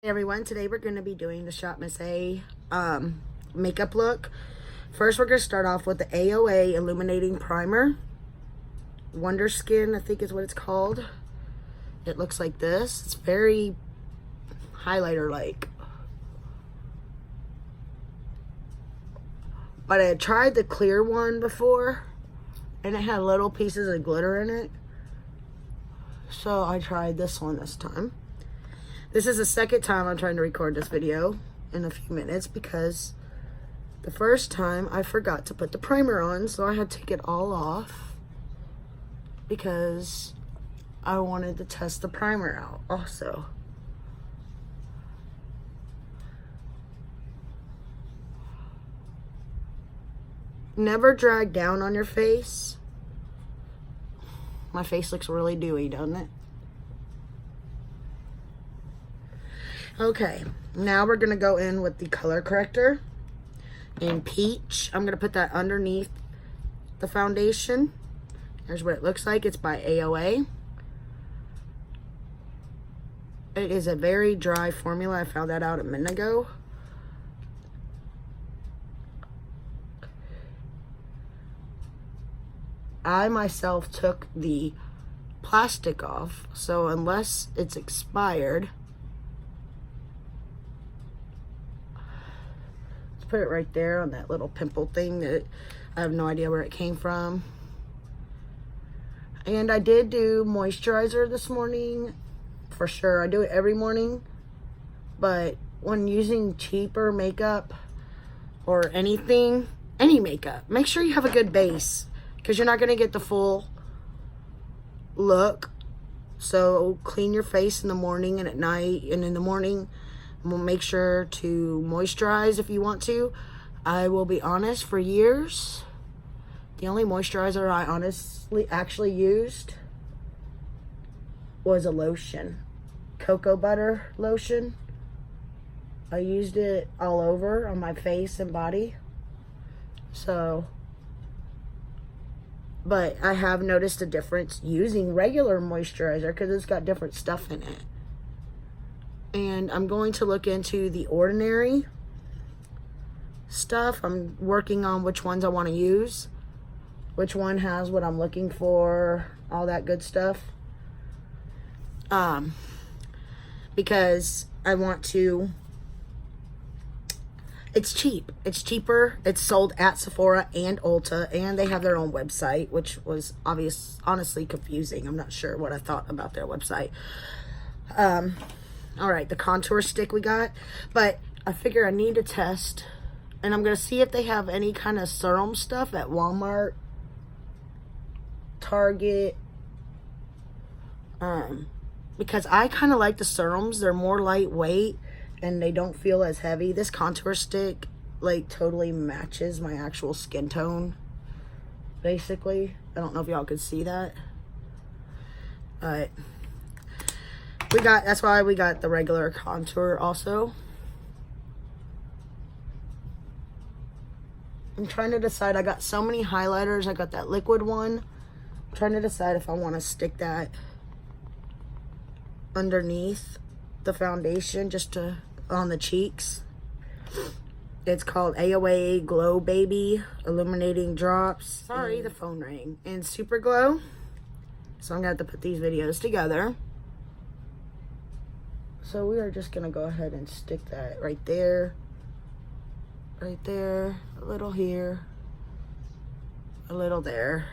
Hey everyone, today we're going to be doing the ShopMissA makeup look. First we're going to start off with the AOA Illuminating Primer. Wonder Skin, I think is what it's called. It looks like this. It's very highlighter-like. But I had tried the clear one before, and it had little pieces of glitter in it. So I tried this one this time. This is the second time I'm trying to record this video in a few minutes because the first time I forgot to put the primer on, so I had to take it all off because I wanted to test the primer out also. Never drag down on your face. My face looks really dewy, doesn't it? Okay, now we're going to go in with the color corrector in Peach. I'm going to put that underneath the foundation. Here's what it looks like. It's by AOA. It is a very dry formula. I found that out a minute ago. I myself took the plastic off, so unless it's expired, put it right there on that little pimple thing that I have no idea where it came from. And I did do moisturizer this morning for sure. I do it every morning, but when using cheaper makeup or anything, any makeup, make sure you have a good base because you're not going to get the full look. So clean your face in the morning and at night, and in the morning we'll make sure to moisturize if you want to. I will be honest, for years, the only moisturizer I honestly actually used was a lotion. Cocoa butter lotion. I used it all over on my face and body. So, but I have noticed a difference using regular moisturizer because it's got different stuff in it. And I'm going to look into the Ordinary stuff. I'm working on which ones I want to use, which one has what I'm looking for, all that good stuff. Because I want to, it's cheap. It's cheaper. It's sold at Sephora and Ulta, and they have their own website, which was honestly confusing. I'm not sure what I thought about their website. All right, the contour stick we got, but I figure I need to test, and I'm going to see if they have any kind of serum stuff at Walmart, Target, because I kind of like the serums. They're more lightweight, and they don't feel as heavy. This contour stick, like, totally matches my actual skin tone, basically. I don't know if y'all could see that, but that's why we got the regular contour also. I'm trying to decide. I got so many highlighters. I got that liquid one. I'm trying to decide if I want to stick that underneath the foundation just on the cheeks. It's called AOA Glow Baby Illuminating Drops. Sorry, the phone rang. And Super Glow. So I'm going to have to put these videos together. So we are just going to go ahead and stick that right there, a little here, a little there.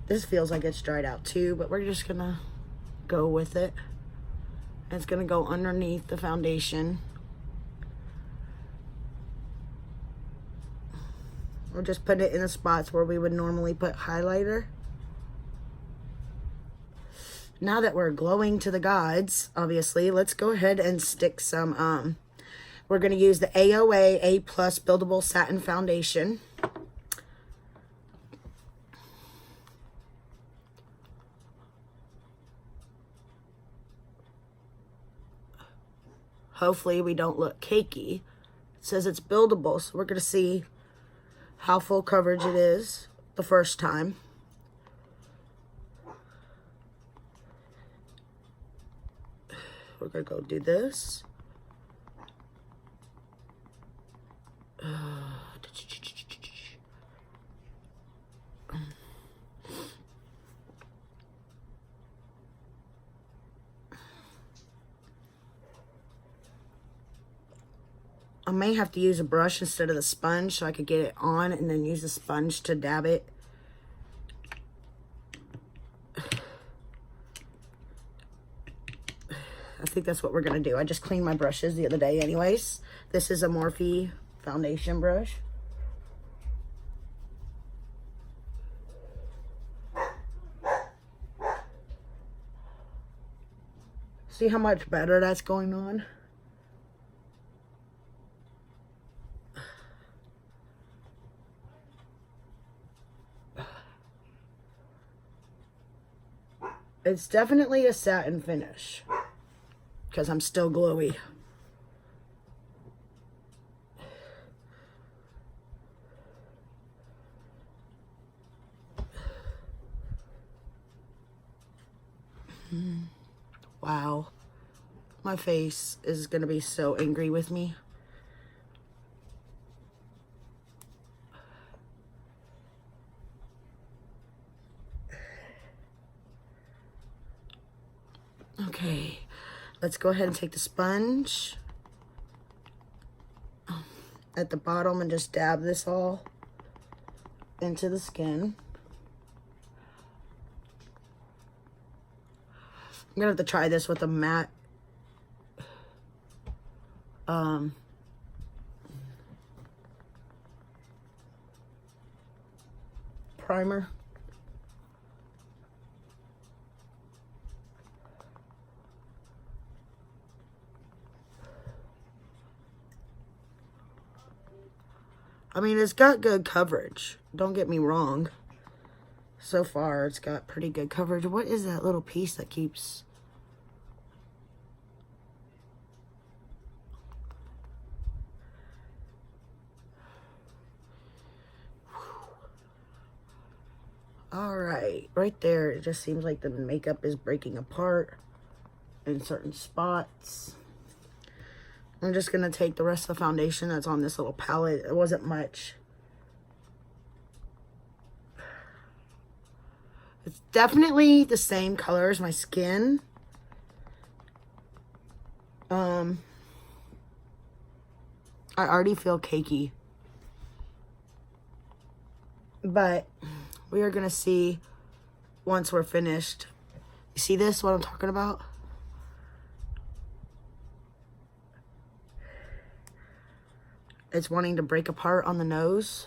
This feels like it's dried out too, but we're just going to go with it. And it's going to go underneath the foundation. We'll just put it in the spots where we would normally put highlighter. Now that we're glowing to the gods, obviously, let's go ahead and stick some, we're going to use the AOA A+ Buildable Satin Foundation. Hopefully we don't look cakey. It says it's buildable, so we're going to see how full coverage it is the first time. We're gonna go do this. I may have to use a brush instead of the sponge so I could get it on and then use the sponge to dab it. I think that's what we're going to do. I just cleaned my brushes the other day anyways. This is a Morphe foundation brush. See how much better that's going on? It's definitely a satin finish because I'm still glowy. Wow. My face is going to be so angry with me. Okay, let's go ahead and take the sponge at the bottom and just dab this all into the skin. I'm gonna have to try this with a matte primer. I mean, it's got good coverage. Don't get me wrong. So far, it's got pretty good coverage. What is that little piece that keeps... Alright, right there, it just seems like the makeup is breaking apart in certain spots. I'm just going to take the rest of the foundation that's on this little palette. It wasn't much. It's definitely the same color as my skin. I already feel cakey. But we are going to see once we're finished. You see this, what I'm talking about? It's wanting to break apart on the nose.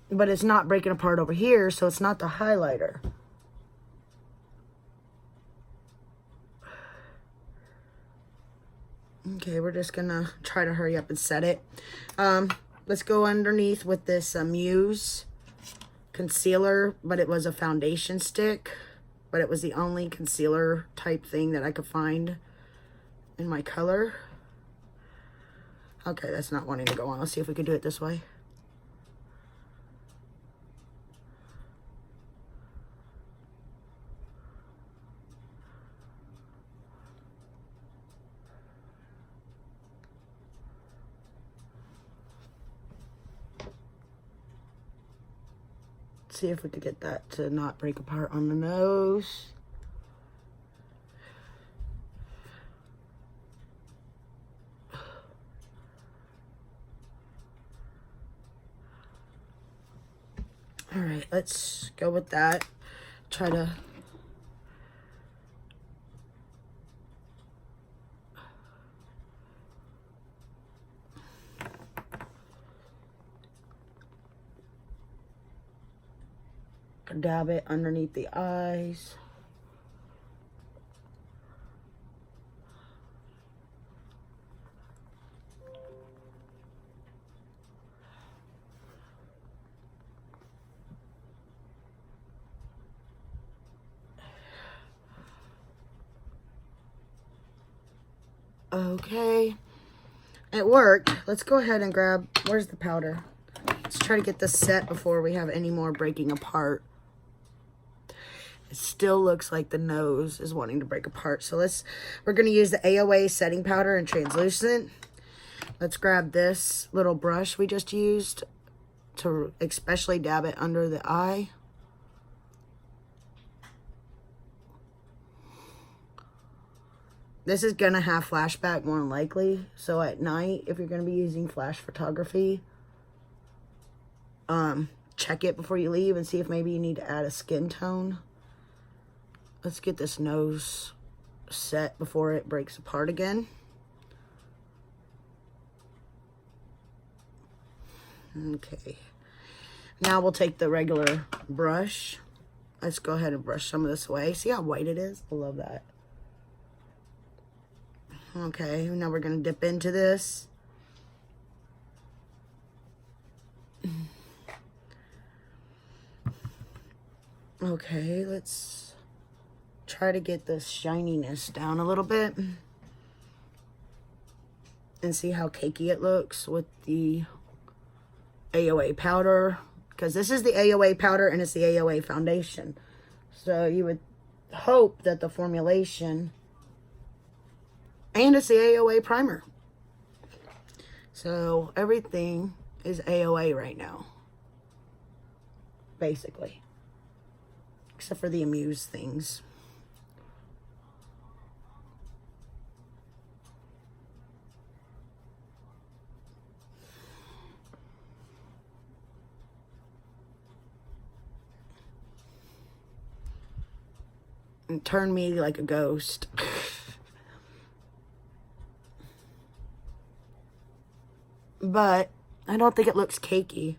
But it's not breaking apart over here, so it's not the highlighter. Okay, we're just gonna try to hurry up and set it. Let's go underneath with this Muse concealer, but it was a foundation stick, but it was the only concealer type thing that I could find in my color. Okay, that's not wanting to go on. Let's see if we can do it this way. See if we could get that to not break apart on the nose. All right, let's go with that. Try to dab it underneath the eyes. Okay, It worked. Let's go ahead and grab, where's the powder? Let's try to get this set before we have any more breaking apart. It still looks like the nose is wanting to break apart. So we're going to use the AOA setting powder in translucent. Let's grab this little brush we just used to especially dab it under the eye. This is going to have flashback more than likely. So at night, if you're going to be using flash photography, check it before you leave and see if maybe you need to add a skin tone. Let's get this nose set before it breaks apart again. Okay. Now we'll take the regular brush. Let's go ahead and brush some of this away. See how white it is? I love that. Okay, now we're going to dip into this. Okay, let's try to get this shininess down a little bit and see how cakey it looks with the AOA powder, because this is the AOA powder and it's the AOA foundation. So you would hope that the formulation, and it's the AOA primer. So everything is AOA right now, basically, except for the Amuse things. And turn me like a ghost. But I don't think it looks cakey.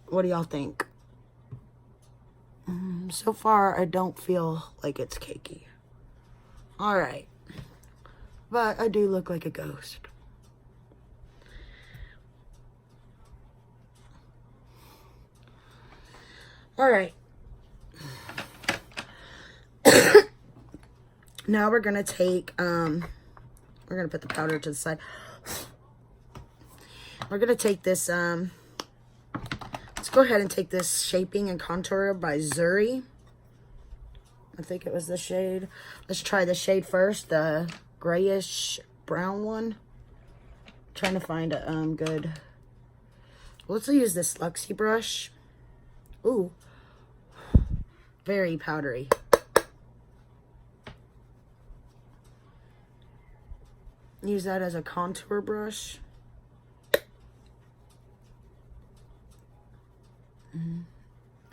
What do y'all think? So far, I don't feel like it's cakey. Alright. But I do look like a ghost. Alright. Now we're going to take, we're going to put the powder to the side. We're going to take this, let's go ahead and take this Shaping and Contour by Zuri. I think it was the shade. Let's try the shade first, the grayish brown one. I'm trying to find a good, let's use this Luxie brush. Ooh, very powdery. Use that as a contour brush.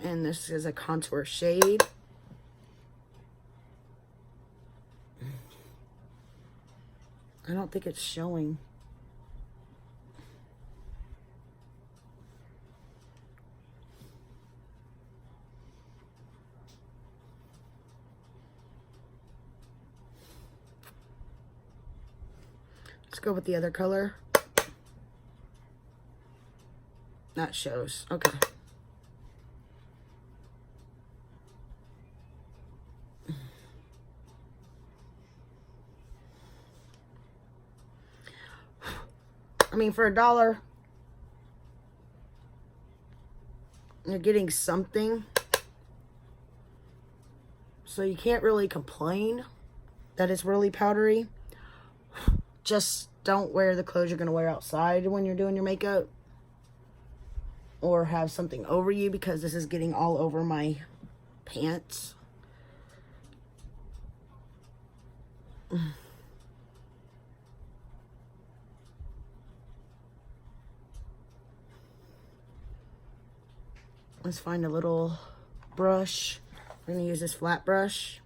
And this is a contour shade. I don't think it's showing. Let's go with the other color. That shows. Okay. I mean, for $1, you're getting something. So you can't really complain that it's really powdery. Just don't wear the clothes you're going to wear outside when you're doing your makeup. Or have something over you, because this is getting all over my pants. Let's find a little brush. We're going to use this flat brush.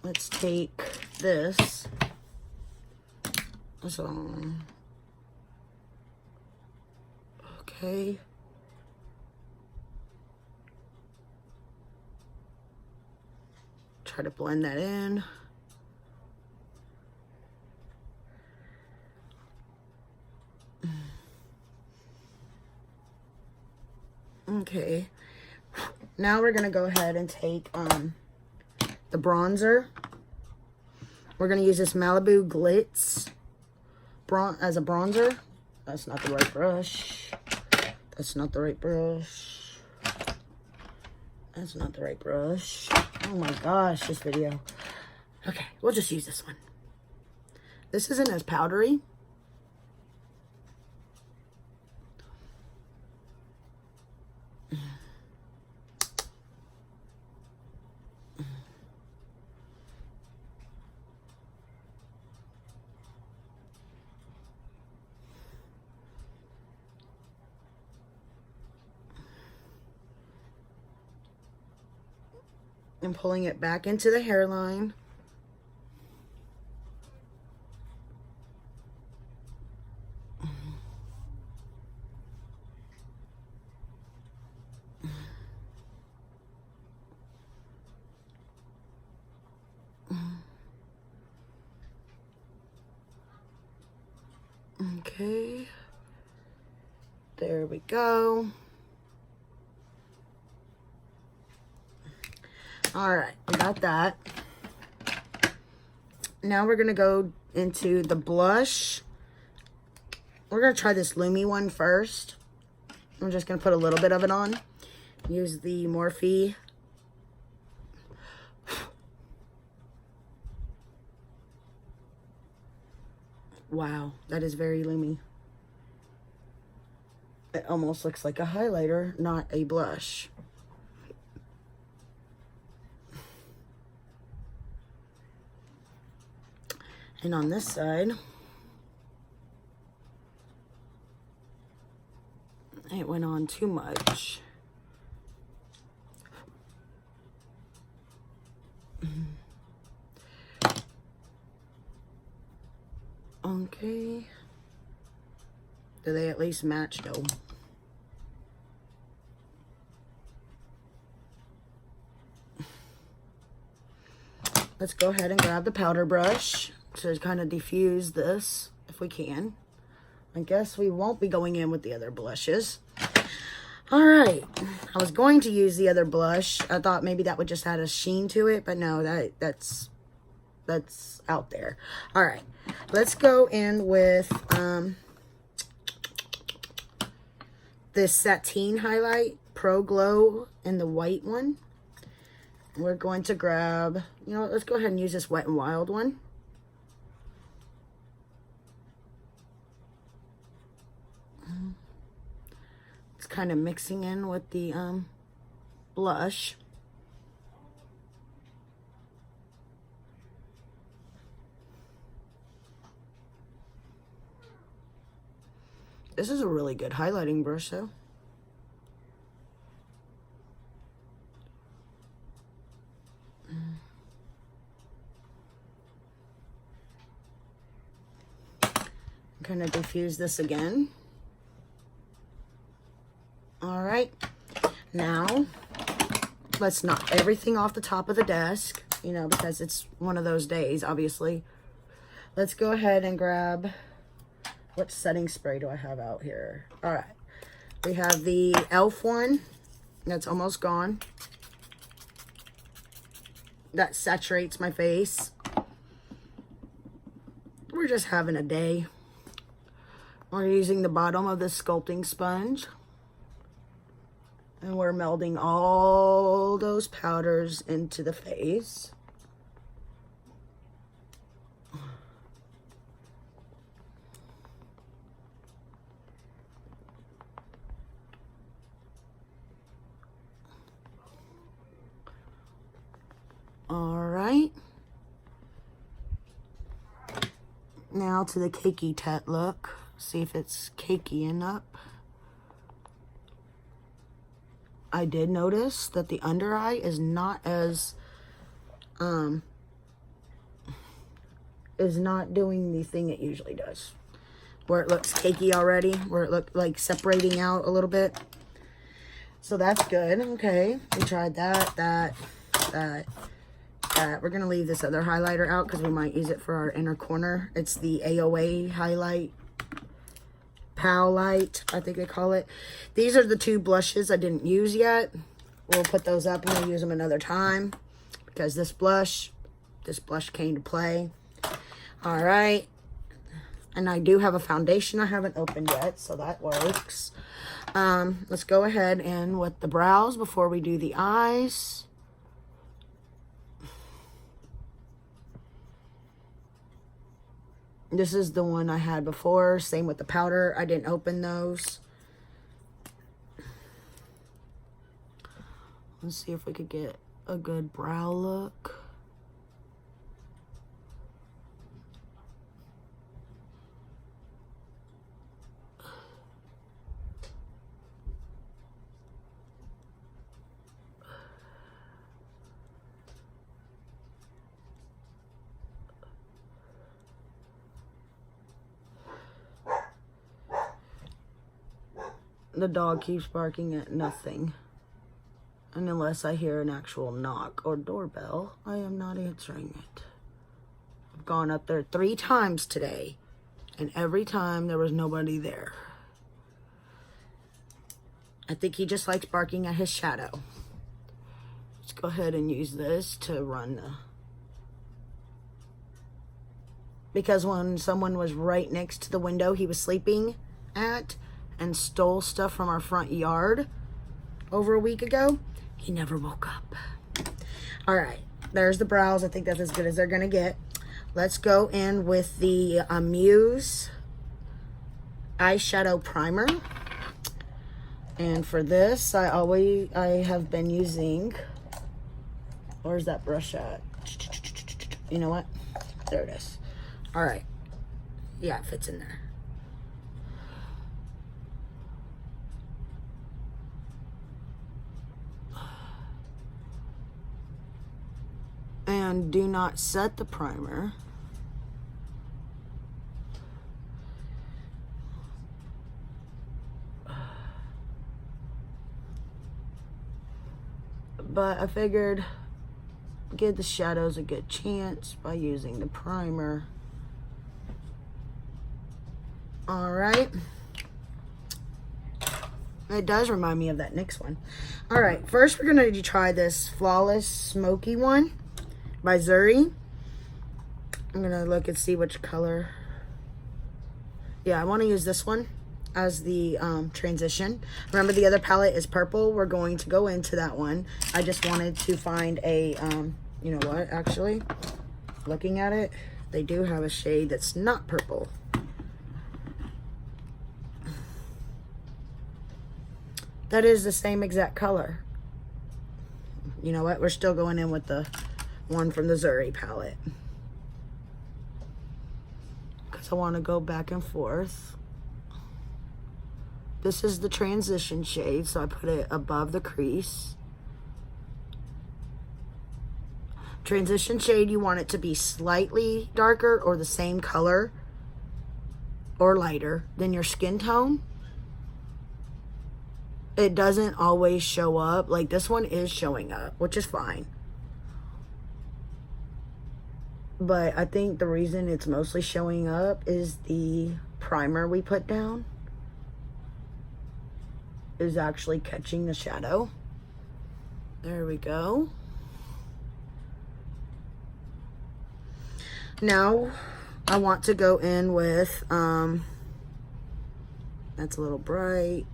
Let's take this. So, Okay. Try to blend that in. Okay. Now we're going to go ahead and take the bronzer. We're going to use this Malibu Glitz as a bronzer. That's not the right brush. That's not the right brush. That's not the right brush. Oh my gosh, this video. Okay, we'll just use this one. This isn't as powdery. And pulling it back into the hairline. Okay. There we go. All right, we got that. Now we're gonna go into the blush. We're gonna try this Lumi one first. I'm just gonna put a little bit of it on. Use the Morphe. Wow, that is very Lumi. It almost looks like a highlighter, not a blush. And on this side, it went on too much. Okay. Do they at least match though? Let's go ahead and grab the powder brush to kind of diffuse this if we can. I guess we won't be going in with the other blushes. All right, I was going to use the other blush. I thought maybe that would just add a sheen to it, but no, that's out there. All right, let's go in with this Sateen Highlight Pro Glow in the white one. We're going to grab, you know, let's go ahead and use this Wet n Wild one. It's kind of mixing in with the blush. This is a really good highlighting brush though. I'm gonna diffuse this again. All right, now let's knock everything off the top of the desk, you know, because it's one of those days, obviously. Let's go ahead and grab, what setting spray do I have out here? All right, we have the e.l.f. one that's almost gone. That saturates my face. We're just having a day. We're using the bottom of the sculpting sponge. And we're melding all those powders into the face. All right. Now to the cakey tat look. See if it's cakey enough. I did notice that the under eye is not as, is not doing the thing it usually does. where it looks cakey already, where it looked like separating out a little bit. So that's good. Okay, we tried that. We're gonna leave this other highlighter out because we might use it for our inner corner. It's the AOA highlight, POW light, I think they call it. These are the two blushes I didn't use yet. We'll put those up and we'll use them another time because this blush came to play. All right, and I do have a foundation I haven't opened yet, so that works. Let's go ahead and with the brows before we do the eyes. This is the one I had before. Same with the powder. I didn't open those. Let's see if we could get a good brow look. The dog keeps barking at nothing. And unless I hear an actual knock or doorbell, I am not answering it. I've gone up there 3 times today, and every time there was nobody there. I think he just likes barking at his shadow. Let's go ahead and use this to run the... Because when someone was right next to the window he was sleeping at and stole stuff from our front yard over a week ago, he never woke up. All right, there's the brows. I think that's as good as they're gonna get. Let's go in with the Muse eyeshadow primer. And for this, I have been using, where's that brush at? You know what? There it is. All right. Yeah, it fits in there. And do not set the primer. But I figured give the shadows a good chance by using the primer. All right. It does remind me of that NYX one. All right, first we're gonna try this Flawless Smoky one by Zuri. I'm gonna look and see which color. Yeah, I want to use this one as the transition. Remember the other palette is purple. We're going to go into that one. I just wanted to find a, you know what, actually, looking at it, they do have a shade that's not purple. That is the same exact color. You know what, we're still going in with the one from the Zuri palette. Because I want to go back and forth. This is the transition shade, so I put it above the crease. Transition shade, you want it to be slightly darker or the same color or lighter than your skin tone. It doesn't always show up. Like this one is showing up, which is fine. But I think the reason it's mostly showing up is the primer we put down is actually catching the shadow. There we go. Now I want to go in with that's a little bright.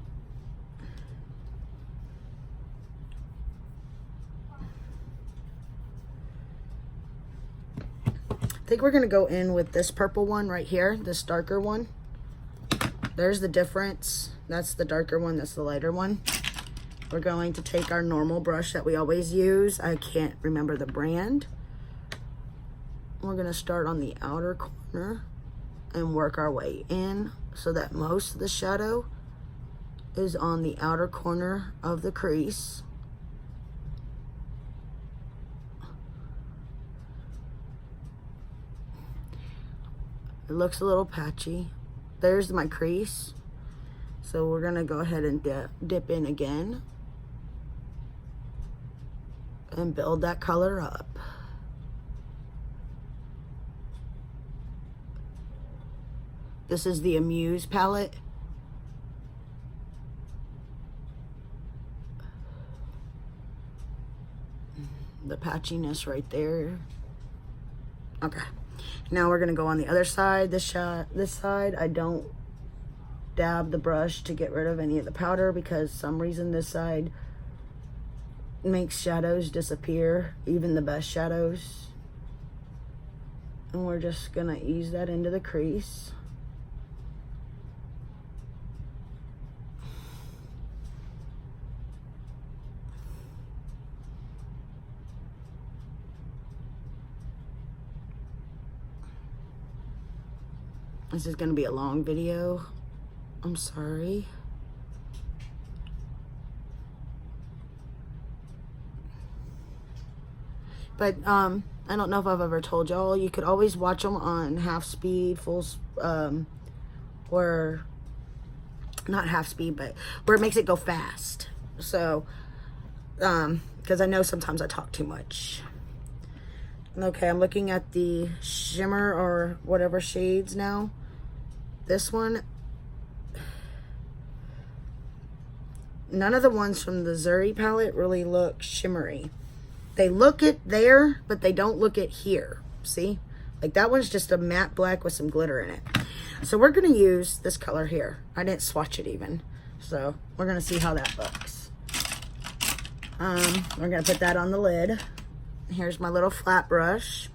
I think we're gonna go in with this purple one right here, this darker one. There's the difference. That's the darker one, that's the lighter one. We're going to take our normal brush that we always use. I can't remember the brand. We're gonna start on the outer corner and work our way in so that most of the shadow is on the outer corner of the crease. It looks a little patchy. there's my crease. So we're gonna go ahead and dip in again and build that color up. This is the Amuse palette. The patchiness right there. Okay, now we're gonna go on the other side. This side, I don't dab the brush to get rid of any of the powder because some reason this side makes shadows disappear, even the best shadows. And we're just gonna ease that into the crease. This is gonna be a long video. I'm sorry. But I don't know if I've ever told y'all, you could always watch them on half speed, or not half speed, but where it makes it go fast. So, because I know sometimes I talk too much. Okay, I'm looking at the shimmer or whatever shades now. This one, none of the ones from the Zuri palette really look shimmery. They look it there, but they don't look it here. See? Like that one's just a matte black with some glitter in it. So we're going to use this color here. I didn't swatch it even. So we're going to see how that looks. We're going to put that on the lid. Here's my little flat brush.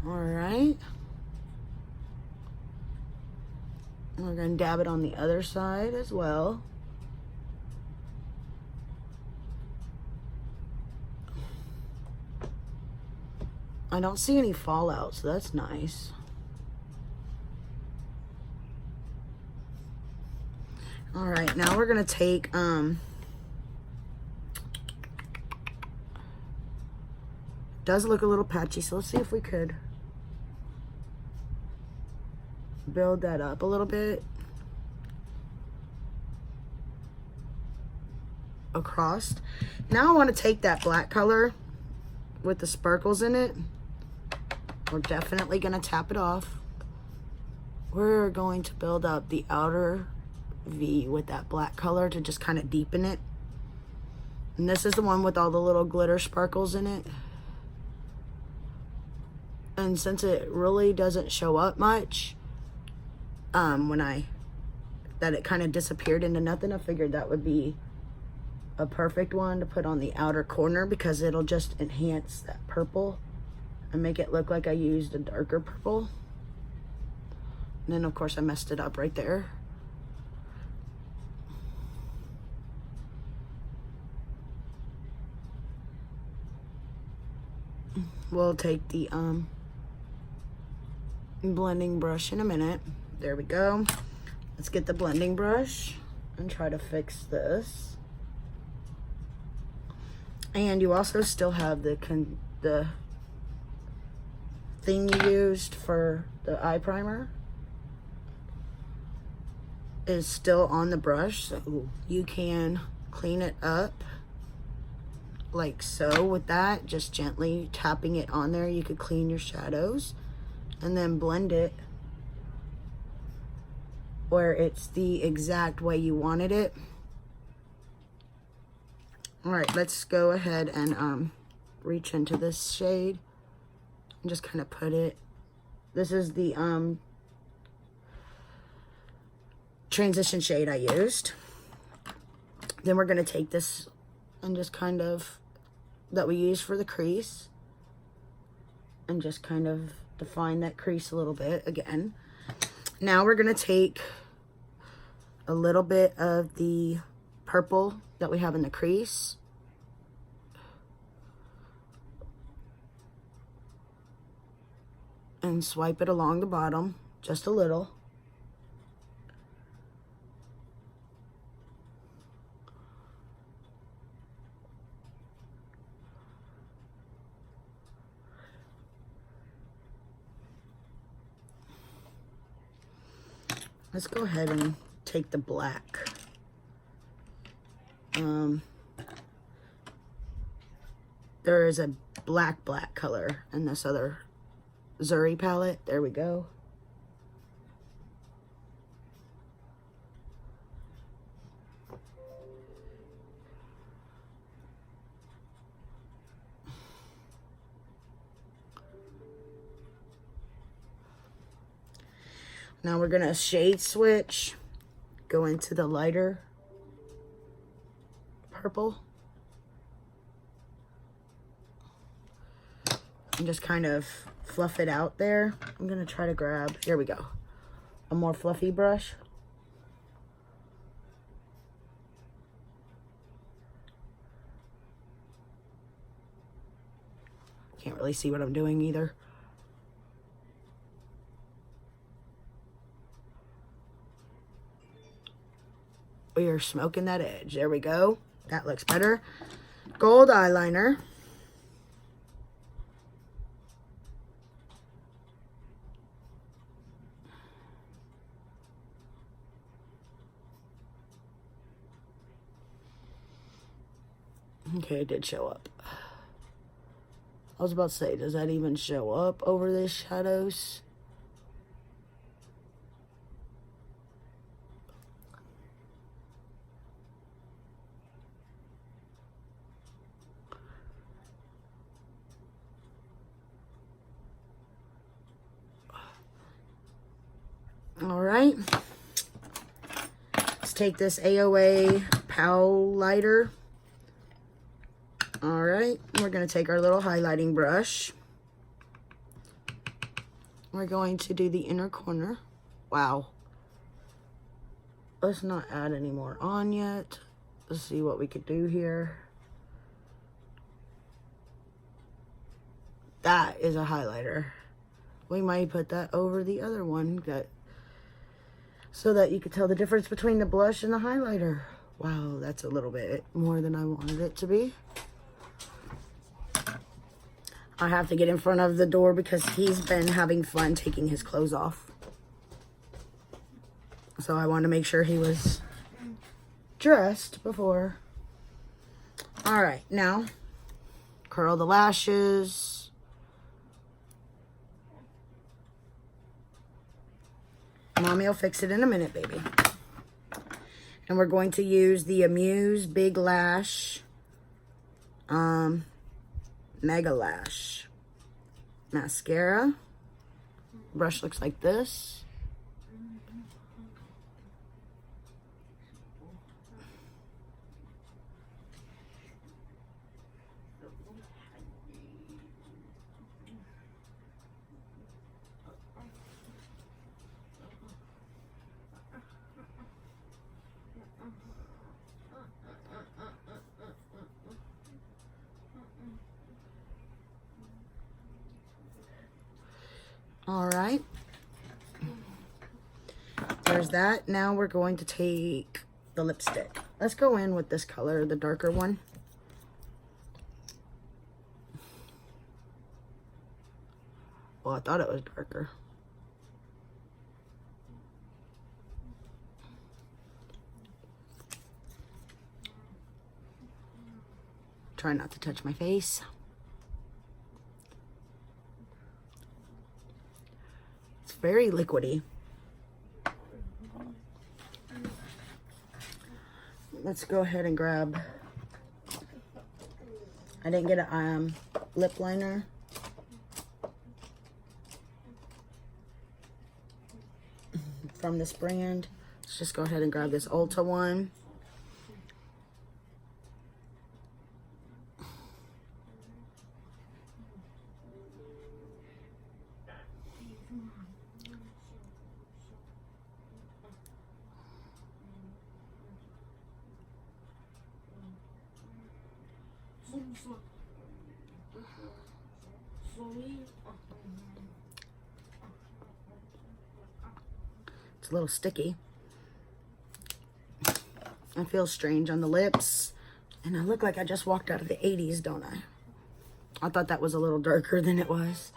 All right. We're going to dab it on the other side as well. I don't see any fallout, so that's nice. All right, now we're going to take does look a little patchy, so let's see if we could build that up a little bit across. Now I want to take that black color with the sparkles in it. We're definitely going to tap it off. We're going to build up the outer V with that black color to just kind of deepen it. And this is the one with all the little glitter sparkles in it. And since it really doesn't show up much, that it kind of disappeared into nothing, I figured that would be a perfect one to put on the outer corner because it'll just enhance that purple and make it look like I used a darker purple. And then of course I messed it up right there. We'll take the blending brush in a minute. There we go. Let's get the blending brush and try to fix this. And you also still have the thing you used for the eye primer is still on the brush, so you can clean it up like so with that, just gently tapping it on there. You could clean your shadows and then blend it where it's the exact way you wanted it. All right, let's go ahead and reach into this shade and just kind of put it. This is the transition shade I used. Then we're gonna take this and just kind of, that we use for the crease, and just kind of define that crease a little bit again. Now we're gonna take a little bit of the purple that we have in the crease. And swipe it along the bottom, just a little. Let's go ahead and take the black. There is a black color in this other Zuri palette. There we go. Now we're gonna shade switch, go into the lighter purple, and just kind of fluff it out there. I'm gonna try to grab, here we go, a more fluffy brush. Can't really see what I'm doing either. We are smoking that edge. There we go. That looks better. Gold eyeliner. Okay, it did show up. I was about to say, does that even show up over the shadows? All right. Let's take this AOA Pow lighter. All right, we're going to take our little highlighting brush. We're going to do the inner corner. Wow. Let's not add any more on yet. Let's see what we could do here. That is a highlighter. We might put that over the other one so that you could tell the difference between the blush and the highlighter. Wow, that's a little bit more than I wanted it to be. I have to get in front of the door because he's been having fun taking his clothes off. So I wanted to make sure he was dressed before. All right, now curl the lashes. Mommy will fix it in a minute, baby. And we're going to use the Amuse Big Lash Mega Lash mascara. Brush looks like this. All right, there's that. Now we're going to take the lipstick. Let's go in with this color, the darker one. Well, I thought it was darker. Try not to touch my face. Very liquidy. Let's go ahead and grab, I didn't get a lip liner. From this brand. Let's just go ahead and grab this Ulta one. It's a little sticky. It feels strange on the lips. And I look like I just walked out of the 80s, don't I? I thought that was a little darker than it was.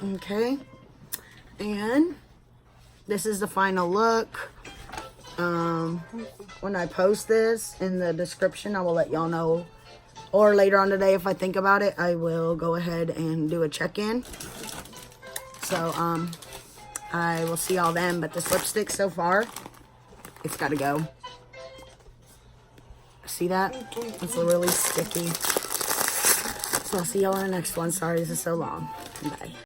Okay. And this is the final look. When I post this in the description, I will let y'all know. Or later on today, if I think about it, I will go ahead and do a check-in. So, I will see y'all then. But this lipstick so far, it's got to go. See that? It's really sticky. So I'll see y'all on the next one. Sorry this is so long. Bye.